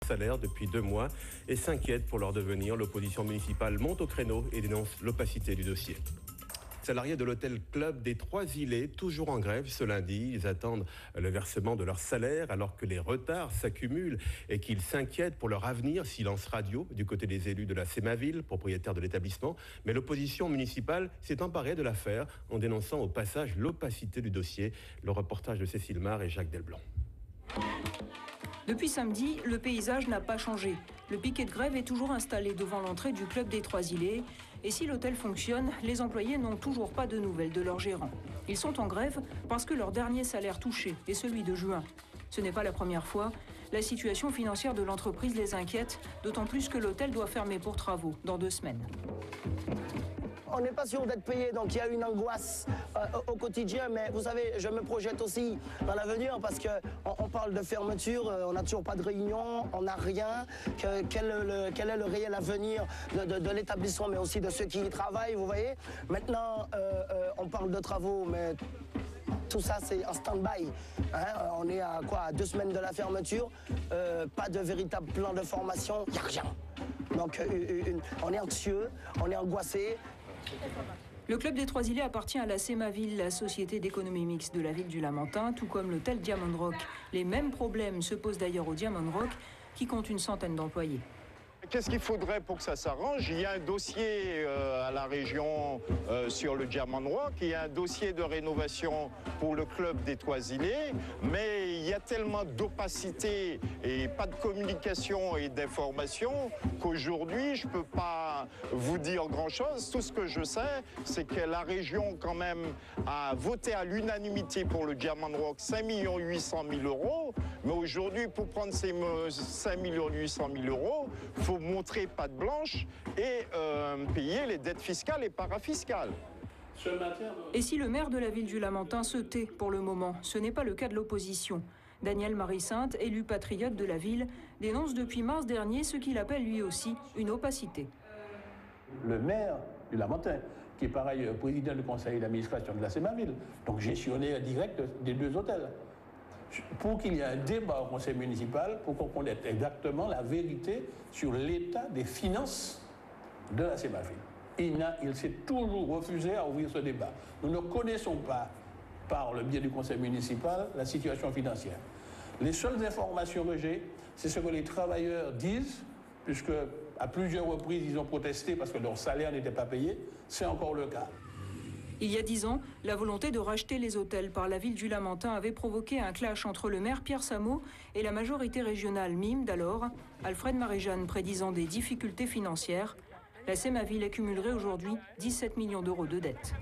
salaire depuis 2 mois et s'inquiètent pour leur devenir. L'opposition municipale monte au créneau et dénonce l'opacité du dossier. Salariés de l'hôtel Club des Trois-Îlets, toujours en grève ce lundi. Ils attendent le versement de leur salaire alors que les retards s'accumulent et qu'ils s'inquiètent pour leur avenir. Silence radio du côté des élus de la Sémaville, propriétaire de l'établissement. Mais l'opposition municipale s'est emparée de l'affaire en dénonçant au passage l'opacité du dossier. Le reportage de Cécile Mar et Jacques Delblanc. Depuis samedi, le paysage n'a pas changé. Le piquet de grève est toujours installé devant l'entrée du Club des Trois-Îlets. Et si l'hôtel fonctionne, les employés n'ont toujours pas de nouvelles de leur gérant. Ils sont en grève parce que leur dernier salaire touché est celui de juin. Ce n'est pas la première fois. La situation financière de l'entreprise les inquiète, d'autant plus que l'hôtel doit fermer pour travaux dans 2 semaines. On n'est pas sûr d'être payé, donc il y a une angoisse au quotidien, mais vous savez, je me projette aussi dans l'avenir parce qu'on parle de fermeture, on n'a toujours pas de réunion, on n'a rien. Quel est le réel avenir de l'établissement, mais aussi de ceux qui y travaillent, vous voyez. Maintenant, on parle de travaux, mais tout ça, c'est en stand-by. Hein, on est à 2 semaines de la fermeture, pas de véritable plan de formation, il n'y a rien. Donc on est anxieux, on est angoissé. Le Club des Trois-Îlets appartient à la Sémaville, la société d'économie mixte de la ville du Lamentin, tout comme l'hôtel Diamond Rock. Les mêmes problèmes se posent d'ailleurs au Diamond Rock, qui compte une centaine d'employés. Qu'est-ce qu'il faudrait pour que ça s'arrange? Il y a un dossier à la région sur le Diamond Rock, il y a un dossier de rénovation pour le Club des Trois-Îlets, mais il y a tellement d'opacité et pas de communication et d'information qu'aujourd'hui, je ne peux pas vous dire grand-chose. Tout ce que je sais, c'est que la région, quand même, a voté à l'unanimité pour le Diamond Rock 5 800 000 €. Mais aujourd'hui, pour prendre ces 5 800 000 €, il faut montrer patte blanche et payer les dettes fiscales et parafiscales. Et si le maire de la ville du Lamentin se tait pour le moment, ce n'est pas le cas de l'opposition. Daniel Marie-Sainte, élu patriote de la ville, dénonce depuis mars dernier ce qu'il appelle lui aussi une opacité. Le maire du Lamentin, qui est par ailleurs président du conseil d'administration de la Sémaville, donc gestionnaire direct des 2 hôtels. Pour qu'il y ait un débat au conseil municipal, pour qu'on connaisse exactement la vérité sur l'état des finances de la Sémaville. Il s'est toujours refusé à ouvrir ce débat. Nous ne connaissons pas, par le biais du conseil municipal, la situation financière. Les seules informations que j'ai, c'est ce que les travailleurs disent, puisque à plusieurs reprises, ils ont protesté parce que leur salaire n'était pas payé. C'est encore le cas. Il y a 10 ans, la volonté de racheter les hôtels par la ville du Lamentin avait provoqué un clash entre le maire Pierre Samo et la majorité régionale MIM d'alors, Alfred Marie-Jeanne prédisant des difficultés financières. La Sémaville accumulerait aujourd'hui 17 millions d'euros de dettes.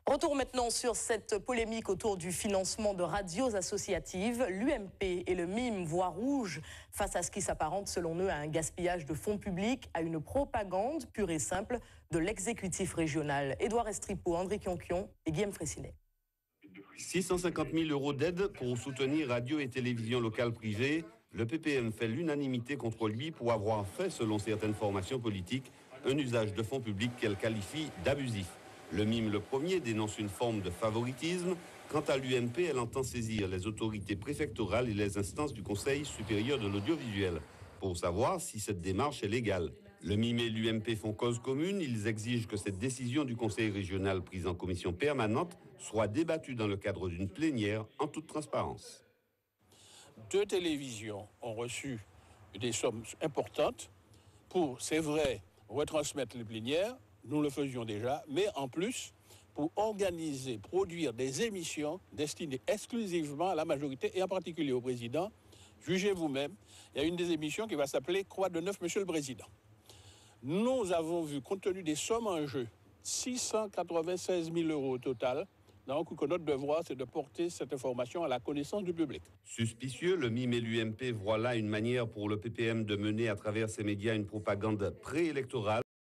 Retour maintenant sur cette polémique autour du financement de radios associatives. L'UMP et le MIM voient rouge face à ce qui s'apparente selon eux à un gaspillage de fonds publics, à une propagande pure et simple de l'exécutif régional. Édouard Estripo, André Kionkion et Guillaume Fraissinet. 650 000 € d'aide pour soutenir radio et télévision locales privées. Le PPM fait l'unanimité contre lui pour avoir fait, selon certaines formations politiques, un usage de fonds publics qu'elle qualifie d'abusif. Le MIM, le premier, dénonce une forme de favoritisme. Quant à l'UMP, elle entend saisir les autorités préfectorales et les instances du Conseil supérieur de l'audiovisuel pour savoir si cette démarche est légale. Le MIM et l'UMP font cause commune. Ils exigent que cette décision du Conseil régional prise en commission permanente soit débattue dans le cadre d'une plénière en toute transparence. 2 télévisions ont reçu des sommes importantes pour, c'est vrai, retransmettre les plénières. Nous le faisions déjà, mais en plus, pour organiser, produire des émissions destinées exclusivement à la majorité et en particulier au président. Jugez vous-même, il y a une des émissions qui va s'appeler Croix de Neuf, Monsieur le Président. Nous avons vu, compte tenu des sommes en jeu, 696 000 € au total. Donc, notre devoir, c'est de porter cette information à la connaissance du public. Suspicieux, le MIM et l'UMP voient là une manière pour le PPM de mener à travers ses médias une propagande préélectorale.